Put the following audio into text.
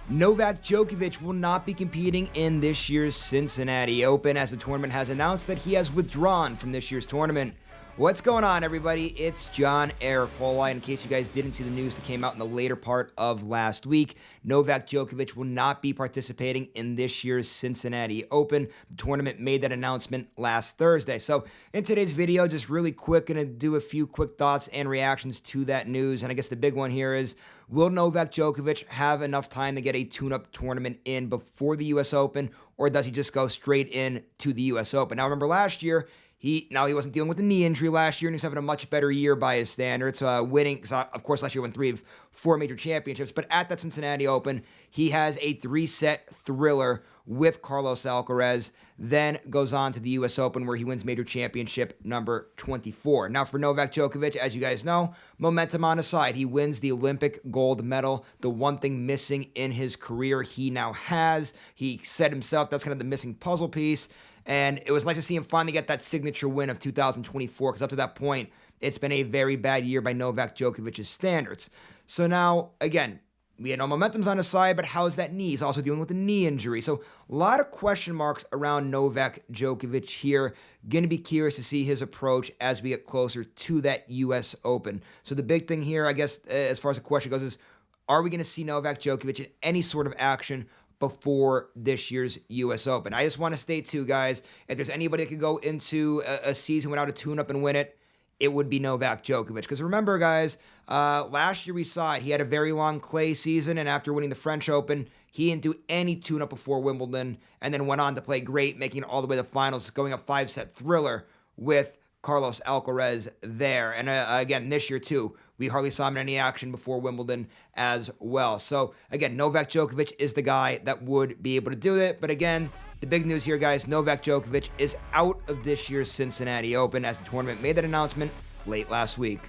Novak Djokovic will not be competing in this year's Cincinnati Open as the tournament has announced that he has withdrawn from this year's tournament. What's going on, everybody? It's John Eric Polite. In case you guys didn't see the news that came out in the later part of last week, Novak Djokovic will not be participating in this year's Cincinnati Open. The tournament made that announcement last Thursday. So in today's video, just really quick, going to do a few quick thoughts and reactions to that news. And I guess the big one here is, will Novak Djokovic have enough time to get a tune-up tournament in before the U.S. Open, or does he just go straight in to the U.S. Open? Now, remember last year, he wasn't dealing with a knee injury last year, and he's having a much better year by his standards, winning, of course, last year won 3 of 4 major championships, but at that Cincinnati Open, he has a 3-set thriller with Carlos Alcaraz, then goes on to the U.S. Open where he wins major championship number 24. Now for Novak Djokovic, as you guys know, momentum on his side. He wins the Olympic gold medal, the one thing missing in his career he now has. He said himself that's kind of the missing puzzle piece, and it was nice to see him finally get that signature win of 2024, because up to that point, it's been a very bad year by Novak Djokovic's standards. So now, again, we had no momentum's on his side, but how's that knee? He's also dealing with a knee injury. So a lot of question marks around Novak Djokovic here. Going to be curious to see his approach as we get closer to that U.S. Open. So the big thing here, I guess, as far as the question goes, is are we going to see Novak Djokovic in any sort of action before this year's U.S. Open? I just want to state, too, guys, if there's anybody that could go into a season without a tune-up and win it, it would be Novak Djokovic. Because remember, guys, last year we saw it. He had a very long clay season, and after winning the French Open, he didn't do any tune-up before Wimbledon, and then went on to play great, making it all the way to the finals, going a 5-set thriller with Carlos Alcaraz there. And again, this year, too, we hardly saw him in any action before Wimbledon as well. So, again, Novak Djokovic is the guy that would be able to do it. But again, the big news here, guys, Novak Djokovic is out of this year's Cincinnati Open as the tournament made that announcement late last week.